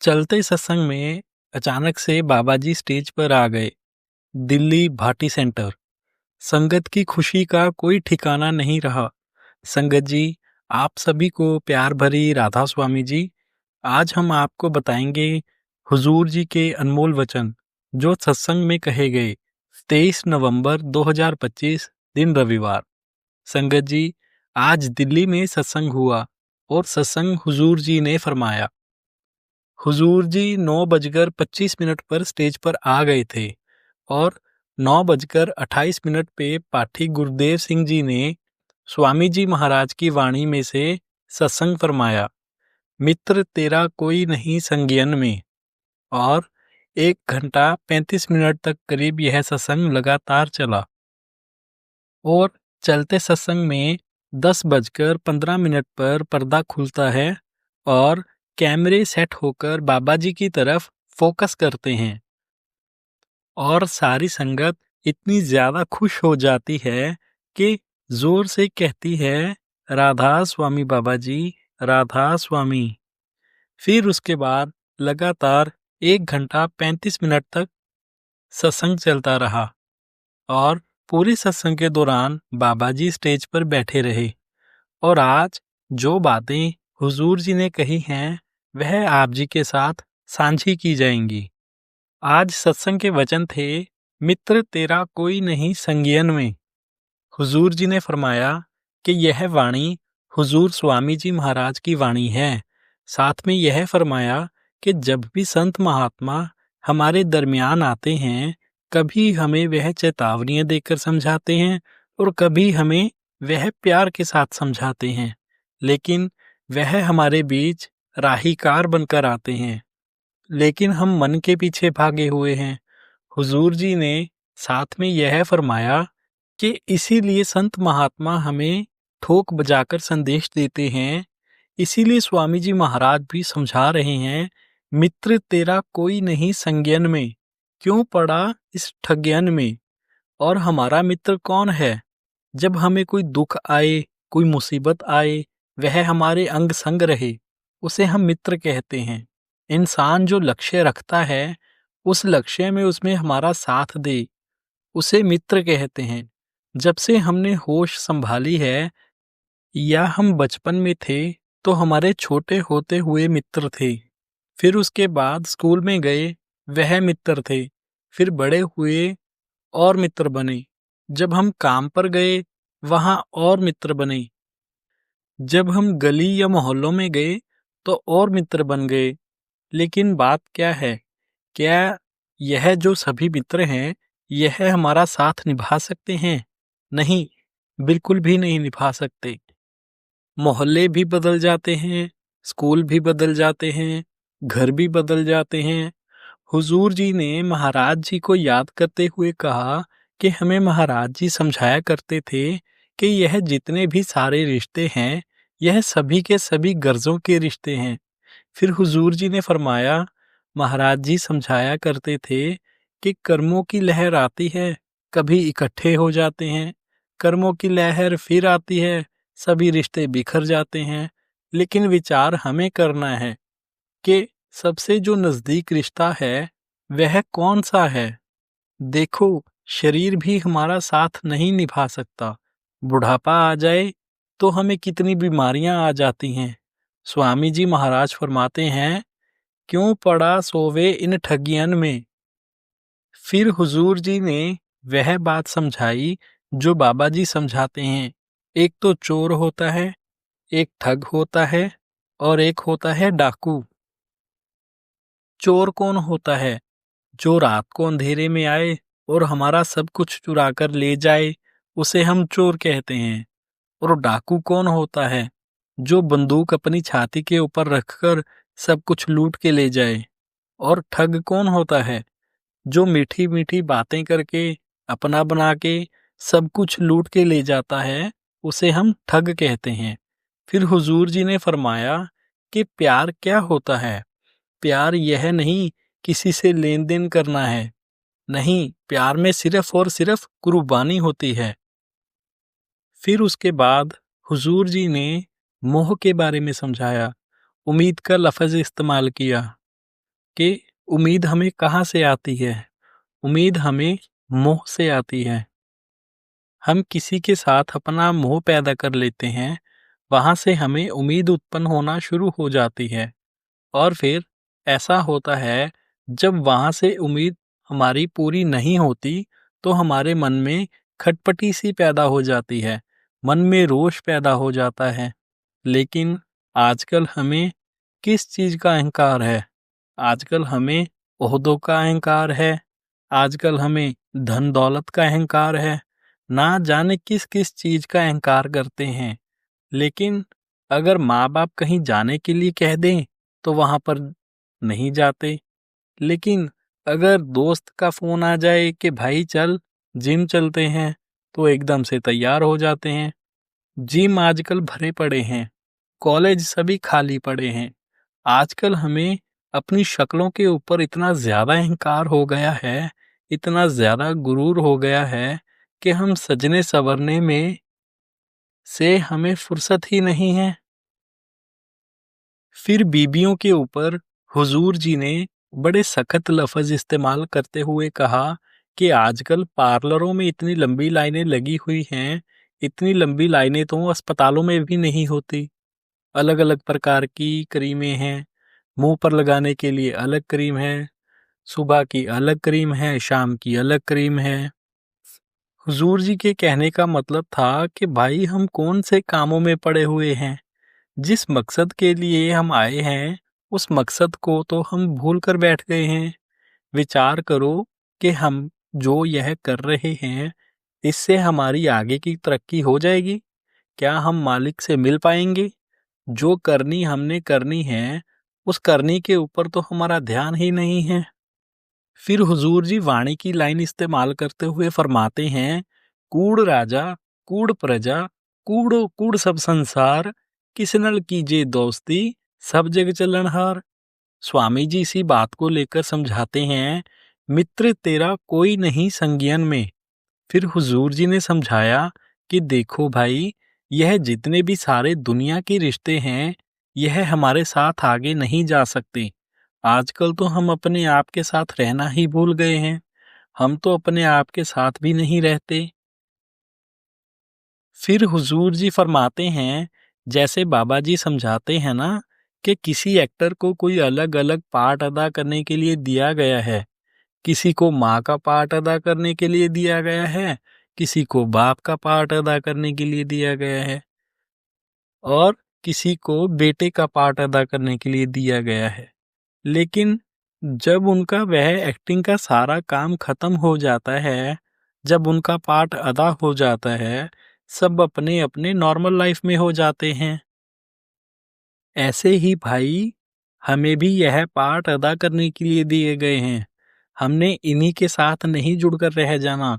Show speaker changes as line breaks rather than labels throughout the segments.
चलते सत्संग में अचानक से बाबा जी स्टेज पर आ गए। दिल्ली भाटी सेंटर। संगत की खुशी का कोई ठिकाना नहीं रहा। संगत जी, आप सभी को प्यार भरी राधा स्वामी जी। आज हम आपको बताएंगे हुजूर जी के अनमोल वचन जो सत्संग में कहे गए। 23 नवंबर 2025 दिन रविवार। संगत जी, आज दिल्ली में सत्संग हुआ और सत्संग हुजूर जी ने फरमाया। हुजूर जी 9:25 पर स्टेज पर आ गए थे और 9:28 पे पाठी गुरुदेव सिंह जी ने स्वामी जी महाराज की वाणी में से सत्संग फरमाया, मित्र तेरा कोई नहीं संज्ञान में। और 1 घंटा 35 मिनट तक करीब यह सत्संग लगातार चला और चलते सत्संग में 10:15 पर पर्दा खुलता है और कैमरे सेट होकर बाबा जी की तरफ फोकस करते हैं और सारी संगत इतनी ज्यादा खुश हो जाती है कि जोर से कहती है, राधा स्वामी बाबा जी, राधा स्वामी। फिर उसके बाद लगातार 1 घंटा 35 मिनट तक सत्संग चलता रहा और पूरे सत्संग के दौरान बाबा जी स्टेज पर बैठे रहे और आज जो बातें हुजूर जी ने कही हैं वह आप जी के साथ साझी की जाएंगी। आज सत्संग के वचन थे, मित्र तेरा कोई नहीं संज्ञान में। हुजूर जी ने फरमाया कि यह वाणी हुजूर स्वामी जी महाराज की वाणी है। साथ में यह फरमाया कि जब भी संत महात्मा हमारे दरमियान आते हैं, कभी हमें वह चेतावनियां देकर समझाते हैं और कभी हमें वह प्यार के साथ समझाते हैं, लेकिन वह हमारे बीच राहीकार बनकर आते हैं, लेकिन हम मन के पीछे भागे हुए हैं। हुजूर जी ने साथ में यह फरमाया कि इसीलिए संत महात्मा हमें ठोक बजाकर संदेश देते हैं। इसीलिए स्वामी जी महाराज भी समझा रहे हैं, मित्र तेरा कोई नहीं संज्ञान में, क्यों पड़ा इस ठज्ञान में। और हमारा मित्र कौन है? जब हमें कोई दुख आए, कोई मुसीबत आए, वह हमारे अंग संग रहे, उसे हम मित्र कहते हैं। इंसान जो लक्ष्य रखता है, उस लक्ष्य में उसमें हमारा साथ दे, उसे मित्र कहते हैं। जब से हमने होश संभाली है या हम बचपन में थे, तो हमारे छोटे होते हुए मित्र थे। फिर उसके बाद स्कूल में गए, वह मित्र थे। फिर बड़े हुए और मित्र बने। जब हम काम पर गए, वहां और मित्र बने। जब हम गली या मोहल्लों में गए तो और मित्र बन गए। लेकिन बात क्या है, क्या यह जो सभी मित्र हैं, यह हमारा साथ निभा सकते हैं? नहीं, बिल्कुल भी नहीं निभा सकते। मोहल्ले भी बदल जाते हैं, स्कूल भी बदल जाते हैं, घर भी बदल जाते हैं। हुजूर जी ने महाराज जी को याद करते हुए कहा कि हमें महाराज जी समझाया करते थे कि यह जितने भी सारे रिश्ते हैं, यह सभी के सभी गर्जों के रिश्ते हैं। फिर हुजूर जी ने फरमाया, महाराज जी समझाया करते थे कि कर्मों की लहर आती है, कभी इकट्ठे हो जाते हैं, कर्मों की लहर फिर आती है, सभी रिश्ते बिखर जाते हैं। लेकिन विचार हमें करना है कि सबसे जो नजदीक रिश्ता है वह कौन सा है। देखो, शरीर भी हमारा साथ नहीं निभा सकता। बुढ़ापा आ जाए तो हमें कितनी बीमारियां आ जाती हैं। स्वामी जी महाराज फरमाते हैं, क्यों पड़ा सोवे इन ठगियन में। फिर हुजूर जी ने वह बात समझाई जो बाबा जी समझाते हैं। एक तो चोर होता है, एक ठग होता है और एक होता है डाकू। चोर कौन होता है? जो रात को अंधेरे में आए और हमारा सब कुछ चुरा कर ले जाए, उसे हम चोर कहते हैं। और डाकू कौन होता है? जो बंदूक अपनी छाती के ऊपर रखकर सब कुछ लूट के ले जाए। और ठग कौन होता है? जो मीठी मीठी बातें करके, अपना बना के सब कुछ लूट के ले जाता है, उसे हम ठग कहते हैं। फिर हुजूर जी ने फरमाया कि प्यार क्या होता है। प्यार यह नहीं किसी से लेन देन करना है। नहीं, प्यार में सिर्फ और सिर्फ कुर्बानी होती है। फिर उसके बाद हुजूर जी ने मोह के बारे में समझाया, उम्मीद का लफ्ज इस्तेमाल किया। कि उम्मीद हमें कहाँ से आती है? उम्मीद हमें मोह से आती है। हम किसी के साथ अपना मोह पैदा कर लेते हैं, वहाँ से हमें उम्मीद उत्पन्न होना शुरू हो जाती है और फिर ऐसा होता है जब वहाँ से उम्मीद हमारी पूरी नहीं होती तो हमारे मन में खटपटी सी पैदा हो जाती है, मन में रोष पैदा हो जाता है। लेकिन आजकल हमें किस चीज़ का अहंकार है? आजकल हमें ओहदों का अहंकार है, आजकल हमें धन दौलत का अहंकार है, ना जाने किस किस चीज़ का अहंकार करते हैं। लेकिन अगर माँ बाप कहीं जाने के लिए कह दें तो वहाँ पर नहीं जाते। लेकिन अगर दोस्त का फ़ोन आ जाए कि भाई चल जिम चलते हैं तो एकदम से तैयार हो जाते हैं। जिम आजकल भरे पड़े हैं, कॉलेज सभी खाली पड़े हैं। आजकल हमें अपनी शक्लों के ऊपर इतना ज़्यादा अहंकार हो गया है, इतना ज़्यादा गुरूर हो गया है कि हम सजने संवरने में से हमें फुर्सत ही नहीं है। फिर बीबियों के ऊपर हुजूर जी ने बड़े सख्त लफ्ज़ इस्तेमाल करते हुए कहा कि आजकल पार्लरों में इतनी लंबी लाइनें लगी हुई हैं, इतनी लंबी लाइनें तो अस्पतालों में भी नहीं होती। अलग अलग प्रकार की क्रीमें हैं, मुंह पर लगाने के लिए अलग क्रीम है, सुबह की अलग क्रीम है, शाम की अलग क्रीम है। हुजूर जी के कहने का मतलब था कि भाई हम कौन से कामों में पड़े हुए हैं, जिस मकसद के लिए हम आए हैं उस मकसद को तो हम भूल कर बैठ गए हैं। विचार करो कि हम जो यह कर रहे हैं इससे हमारी आगे की तरक्की हो जाएगी? क्या हम मालिक से मिल पाएंगे? जो करनी हमने करनी है उस करनी के ऊपर तो हमारा ध्यान ही नहीं है। फिर हुजूर जी वाणी की लाइन इस्तेमाल करते हुए फरमाते हैं, कूड़ राजा कूड़ प्रजा कूड़ो कूड़ सब संसार, किस नल कीजे दोस्ती सब जग चलनहार। स्वामी जी इसी बात को लेकर समझाते हैं, मित्र तेरा कोई नहीं संगियन में। फिर हुजूर जी ने समझाया कि देखो भाई, यह जितने भी सारे दुनिया के रिश्ते हैं यह हमारे साथ आगे नहीं जा सकते। आजकल तो हम अपने आप के साथ रहना ही भूल गए हैं, हम तो अपने आप के साथ भी नहीं रहते। फिर हुजूर जी फरमाते हैं, जैसे बाबा जी समझाते हैं ना कि किसी एक्टर को कोई अलग अलग पार्ट अदा करने के लिए दिया गया है। किसी को माँ का पार्ट अदा करने के लिए दिया गया है, किसी को बाप का पार्ट अदा करने के लिए दिया गया है और किसी को बेटे का पार्ट अदा करने के लिए दिया गया है। लेकिन जब उनका वह एक्टिंग का सारा काम खत्म हो जाता है, जब उनका पार्ट अदा हो जाता है, सब अपने अपने नॉर्मल लाइफ में हो जाते हैं। ऐसे ही भाई, हमें भी यह पार्ट अदा करने के लिए दिए गए हैं, हमने इन्हीं के साथ नहीं जुड़कर रह जाना।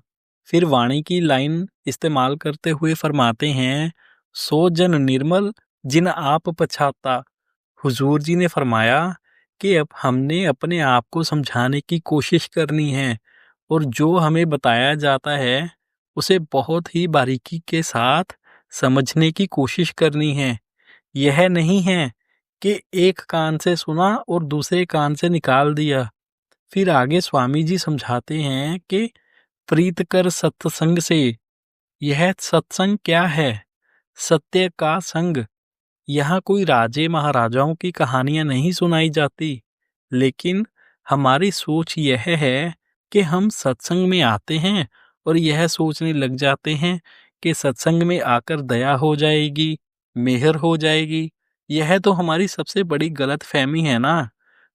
फिर वाणी की लाइन इस्तेमाल करते हुए फरमाते हैं, सो जन निर्मल जिन आप पछाता। हुजूर जी ने फरमाया कि अब हमने अपने आप को समझाने की कोशिश करनी है और जो हमें बताया जाता है उसे बहुत ही बारीकी के साथ समझने की कोशिश करनी है। यह नहीं है कि एक कान से सुना और दूसरे कान से निकाल दिया। फिर आगे स्वामी जी समझाते हैं कि प्रीत कर सत्संग से। यह सत्संग क्या है? सत्य का संग। यहाँ कोई राजे महाराजाओं की कहानियां नहीं सुनाई जाती, लेकिन हमारी सोच यह है कि हम सत्संग में आते हैं और यह सोचने लग जाते हैं कि सत्संग में आकर दया हो जाएगी, मेहर हो जाएगी। यह तो हमारी सबसे बड़ी गलत फहमी है ना।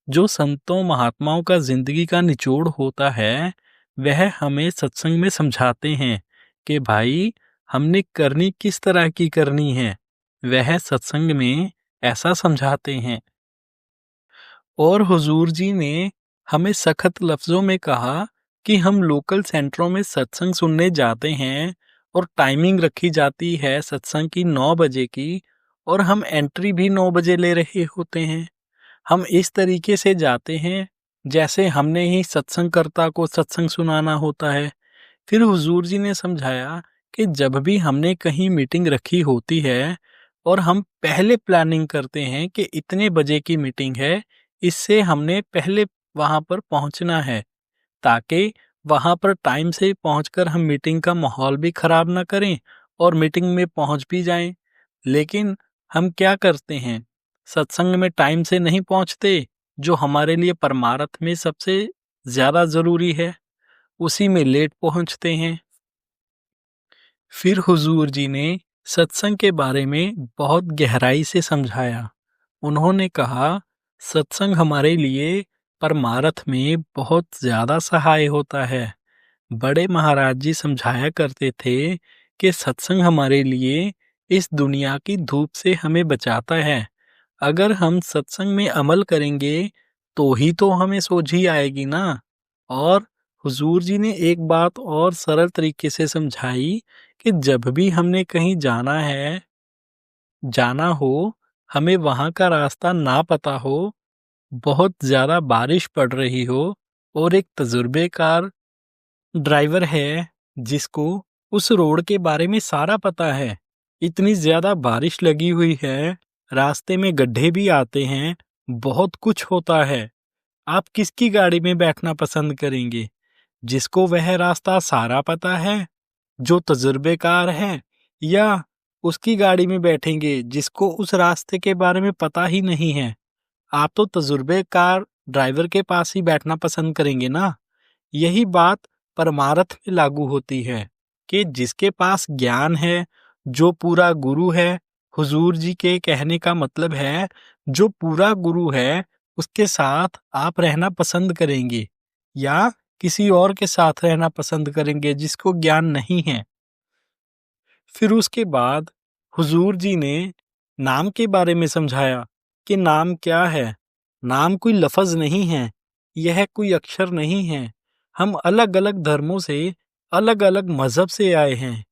जो संतों महात्माओं का जिंदगी का निचोड़ होता है वह हमें सत्संग में समझाते हैं कि भाई हमने करनी किस तरह की करनी है। वह सत्संग में ऐसा समझाते हैं। और हुजूर जी ने हमें सख्त लफ्ज़ों में कहा कि हम लोकल सेंटरों में सत्संग सुनने जाते हैं और टाइमिंग रखी जाती है सत्संग की 9 बजे की और हम एंट्री भी 9 बजे ले रहे होते हैं। हम इस तरीके से जाते हैं जैसे हमने ही सत्संगकर्ता को सत्संग सुनाना होता है। फिर हुजूर जी ने समझाया कि जब भी हमने कहीं मीटिंग रखी होती है और हम पहले प्लानिंग करते हैं कि इतने बजे की मीटिंग है, इससे हमने पहले वहाँ पर पहुँचना है, ताकि वहाँ पर टाइम से पहुँचकर हम मीटिंग का माहौल भी खराब ना करें और मीटिंग में पहुँच भी जाएं। लेकिन हम क्या करते हैं, सत्संग में टाइम से नहीं पहुँचते, जो हमारे लिए परमार्थ में सबसे ज़्यादा ज़रूरी है, उसी में लेट पहुँचते हैं। फिर हुजूर जी ने सत्संग के बारे में बहुत गहराई से समझाया। उन्होंने कहा, सत्संग हमारे लिए परमार्थ में बहुत ज़्यादा सहाय होता है। बड़े महाराज जी समझाया करते थे कि सत्संग हमारे लिए इस दुनिया की धूप से हमें बचाता है। अगर हम सत्संग में अमल करेंगे तो ही तो हमें सोझी आएगी ना। और हुजूर जी ने एक बात और सरल तरीके से समझाई कि जब भी हमने कहीं जाना हो, हमें वहाँ का रास्ता ना पता हो, बहुत ज़्यादा बारिश पड़ रही हो और एक तजुर्बेकार ड्राइवर है जिसको उस रोड के बारे में सारा पता है, इतनी ज़्यादा बारिश लगी हुई है, रास्ते में गड्ढे भी आते हैं, बहुत कुछ होता है। आप किसकी गाड़ी में बैठना पसंद करेंगे? जिसको वह रास्ता सारा पता है, जो तजुर्बेकार है, या उसकी गाड़ी में बैठेंगे जिसको उस रास्ते के बारे में पता ही नहीं है? आप तो तजुर्बेकार ड्राइवर के पास ही बैठना पसंद करेंगे ना। यही बात परमार्थ में लागू होती है कि जिसके पास ज्ञान है, जो पूरा गुरु है, हुजूर जी के कहने का मतलब है जो पूरा गुरु है, उसके साथ आप रहना पसंद करेंगे या किसी और के साथ रहना पसंद करेंगे जिसको ज्ञान नहीं है। फिर उसके बाद हुजूर जी ने नाम के बारे में समझाया कि नाम क्या है। नाम कोई लफ्ज नहीं है, यह कोई अक्षर नहीं है। हम अलग अलग धर्मों से, अलग अलग मजहब से आए हैं,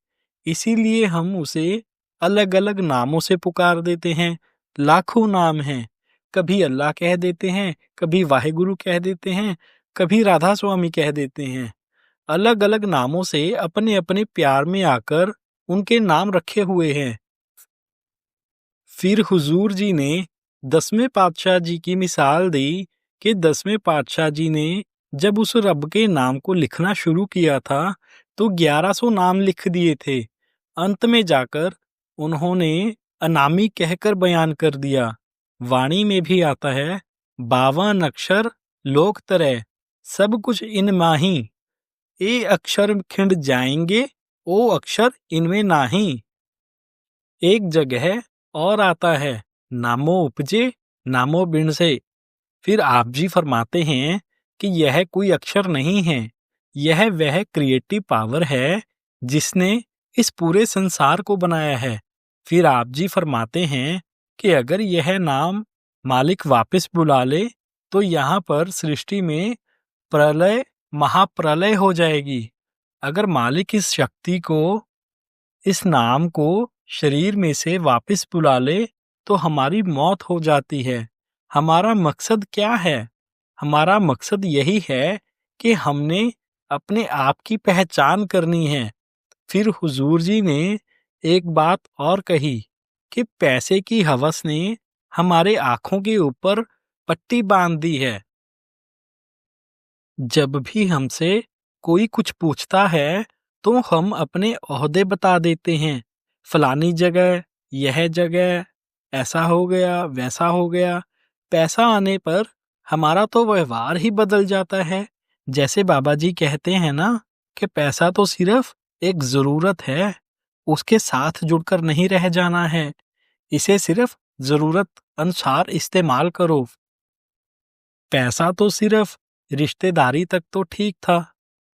इसीलिए हम उसे अलग अलग नामों से पुकार देते हैं। लाखों नाम हैं, कभी अल्लाह कह देते हैं, कभी वाहेगुरु कह देते हैं, कभी राधा स्वामी कह देते हैं। अलग अलग नामों से अपने अपने प्यार में आकर उनके नाम रखे हुए हैं। फिर हुजूर जी ने 10वें पातशाह जी की मिसाल दी कि 10वें पातशाह जी ने जब उस रब के नाम को लिखना शुरू किया था तो 1100 नाम लिख दिए थे। अंत में जाकर उन्होंने अनामी कहकर बयान कर दिया। वाणी में भी आता है, 52 अक्षर लोक तरह, सब कुछ इन माही, ए अक्षर खिंड जाएंगे, ओ अक्षर इनमें नाही। एक जगह और आता है, नामो उपजे नामो बिन से। फिर आप जी फरमाते हैं कि यह कोई अक्षर नहीं है, यह वह क्रिएटिव पावर है जिसने इस पूरे संसार को बनाया है। फिर आप जी फरमाते हैं कि अगर यह नाम मालिक वापस बुला ले तो यहाँ पर सृष्टि में प्रलय, महाप्रलय हो जाएगी। अगर मालिक इस शक्ति को, इस नाम को शरीर में से वापस बुला ले तो हमारी मौत हो जाती है। हमारा मकसद क्या है? हमारा मकसद यही है कि हमने अपने आप की पहचान करनी है। फिर हुजूर जी ने एक बात और कही कि पैसे की हवस ने हमारे आंखों के ऊपर पट्टी बांध दी है। जब भी हमसे कोई कुछ पूछता है तो हम अपने ओहदे बता देते हैं, फलानी जगह, यह जगह, ऐसा हो गया, वैसा हो गया। पैसा आने पर हमारा तो व्यवहार ही बदल जाता है। जैसे बाबा जी कहते हैं ना कि पैसा तो सिर्फ एक जरूरत है, उसके साथ जुड़कर नहीं रह जाना है, इसे सिर्फ जरूरत अनुसार इस्तेमाल करो। पैसा तो सिर्फ रिश्तेदारी तक तो ठीक था,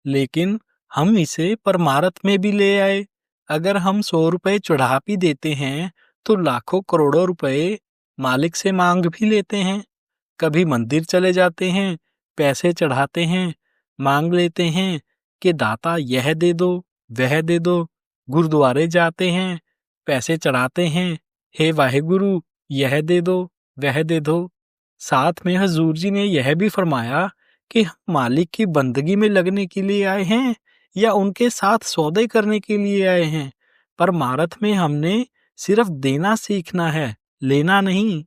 लेकिन हम इसे परमार्थ में भी ले आए। अगर हम 100 रुपए चढ़ा भी देते हैं तो लाखों करोड़ों रुपए मालिक से मांग भी लेते हैं। कभी मंदिर चले जाते हैं, पैसे चढ़ाते हैं, मांग लेते हैं कि दाता यह दे दो, वह दे दो। गुरुद्वारे जाते हैं, पैसे चढ़ाते हैं, हे वाहेगुरु यह दे दो, वह दे दो। साथ में हजूर जी ने यह भी फरमाया कि हम मालिक की बंदगी में लगने के लिए आए हैं या उनके साथ सौदे करने के लिए आए हैं। परमार्थ में हमने सिर्फ देना सीखना है, लेना नहीं।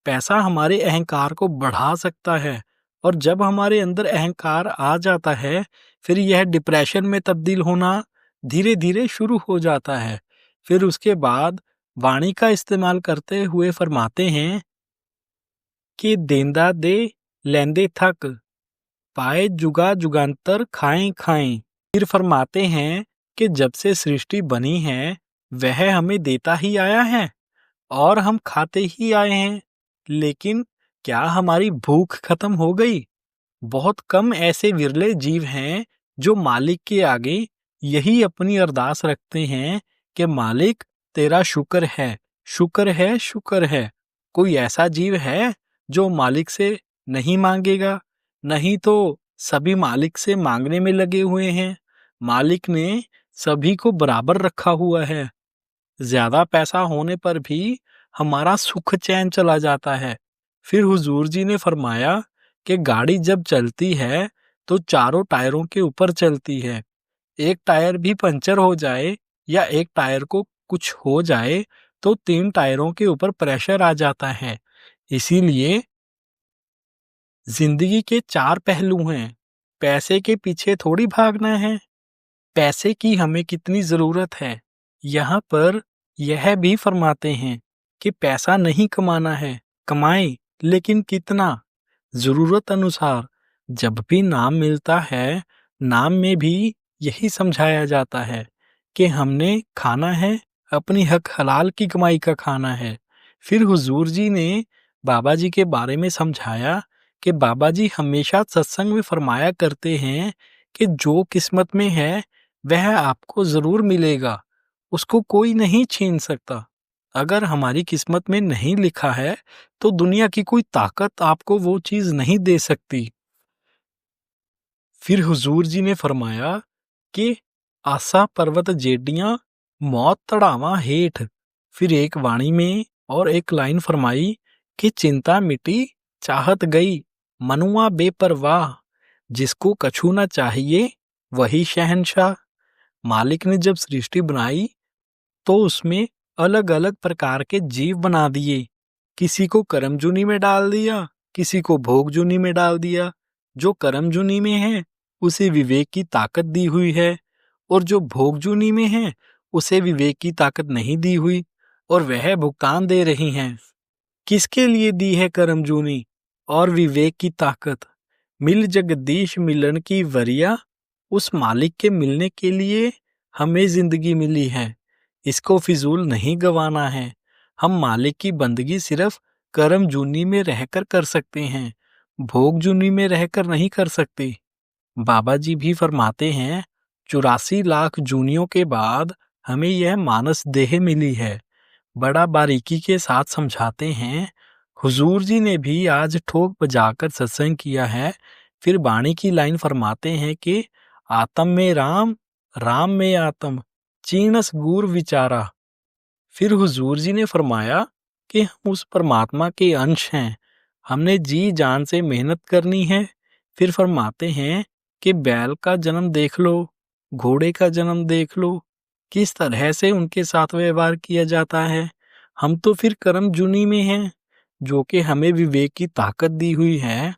पैसा हमारे अहंकार को बढ़ा सकता है और जब हमारे अंदर अहंकार आ जाता है, फिर यह डिप्रेशन में तब्दील होना धीरे धीरे शुरू हो जाता है। फिर उसके बाद वाणी का इस्तेमाल करते हुए फरमाते हैं कि देंदा दे लेंदे थक, पाए जुगा जुगांतर खाएं खाएं। फिर फरमाते हैं कि जब से सृष्टि बनी है वह हमें देता ही आया है और हम खाते ही आए हैं। लेकिन क्या हमारी भूख खत्म हो गई? बहुत कम ऐसे विरले जीव हैं जो मालिक के आगे यही अपनी अरदास रखते हैं कि मालिक तेरा शुक्र है, शुक्र है, शुक्र है। कोई ऐसा जीव है जो मालिक से नहीं मांगेगा? नहीं तो सभी मालिक से मांगने में लगे हुए हैं। मालिक ने सभी को बराबर रखा हुआ है। ज्यादा पैसा होने पर भी हमारा सुख चैन चला जाता है। फिर हुजूर जी ने फरमाया कि गाड़ी जब चलती है तो चारों टायरों के ऊपर चलती है। एक टायर भी पंचर हो जाए या एक टायर को कुछ हो जाए तो 3 टायरों के ऊपर प्रेशर आ जाता है। इसीलिए जिंदगी के 4 पहलू हैं। पैसे के पीछे थोड़ी भागना है। पैसे की हमें कितनी जरूरत है, यहाँ पर यह भी फरमाते हैं कि पैसा नहीं कमाना है, कमाएं लेकिन कितना, जरूरत अनुसार। जब भी नाम मिलता है, नाम में भी यही समझाया जाता है कि हमने खाना है, अपनी हक हलाल की कमाई का खाना है। फिर हुजूर जी ने बाबा जी के बारे में समझाया कि बाबा जी हमेशा सत्संग में फरमाया करते हैं कि जो किस्मत में है वह आपको जरूर मिलेगा, उसको कोई नहीं छीन सकता। अगर हमारी किस्मत में नहीं लिखा है तो दुनिया की कोई ताकत आपको वो चीज नहीं दे सकती। फिर हुजूर जी ने फरमाया कि आसा पर्वत जेडियां मौत तड़ावा हेठ। फिर एक वाणी में और एक लाइन फरमाई कि चिंता मिटी चाहत गई, मनुआ बेपरवाह, जिसको कछु न चाहिए वही शहंशाह। मालिक ने जब सृष्टि बनाई तो उसमें अलग अलग प्रकार के जीव बना दिए। किसी को करमजूनी में डाल दिया, किसी को भोगजूनी में डाल दिया। जो करमजूनी में है उसे विवेक की ताकत दी हुई है, और जो भोगजूनी में है उसे विवेक की ताकत नहीं दी हुई, और वह भुगतान दे रही हैं। किसके लिए दी है करमजूनी और विवेक की ताकत? मिल जगदीश मिलन की वरिया, उस मालिक के मिलने के लिए हमें जिंदगी मिली है। इसको फिजूल नहीं गंवाना है। हम मालिक की बंदगी सिर्फ कर्म जूनी में रहकर कर सकते हैं, भोग जूनी में रहकर नहीं कर सकते। बाबा जी भी फरमाते हैं 84 लाख जूनियों के बाद हमें यह मानस देह मिली है। बड़ा बारीकी के साथ समझाते हैं। हुजूर जी ने भी आज ठोक बजाकर सत्संग किया है। फिर बाणी की लाइन फरमाते हैं कि आत्म में राम, राम में आत्म, चीनस गुर विचारा। फिर हुजूर जी ने फरमाया कि हम उस परमात्मा के अंश हैं, हमने जी जान से मेहनत करनी है। फिर फरमाते हैं कि बैल का जन्म देख लो, घोड़े का जन्म देख लो, किस तरह से उनके साथ व्यवहार किया जाता है। हम तो फिर कर्म जूनी में हैं, जो कि हमें विवेक की ताकत दी हुई है।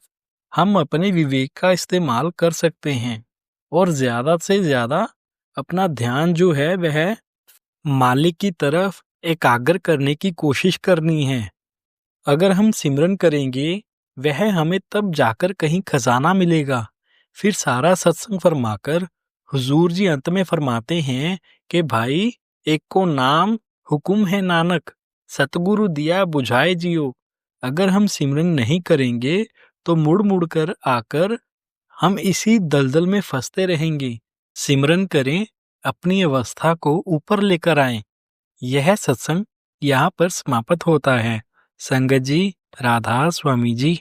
हम अपने विवेक का इस्तेमाल कर सकते हैं और ज्यादा से ज्यादा अपना ध्यान जो है वह मालिक की तरफ एकाग्र करने की कोशिश करनी है। अगर हम सिमरन करेंगे वह हमें तब जाकर कहीं खजाना मिलेगा। फिर सारा सत्संग फरमाकर हुजूर जी अंत में फरमाते हैं कि भाई एक को नाम हुकुम है नानक, सतगुरु दिया बुझाए जियो। अगर हम सिमरन नहीं करेंगे तो मुड़ मुड़ कर आकर हम इसी दलदल में फंसते रहेंगे। सिमरन करें, अपनी अवस्था को ऊपर लेकर आएं। यह सत्संग यहाँ पर समाप्त होता है। संगत जी, राधा स्वामी जी।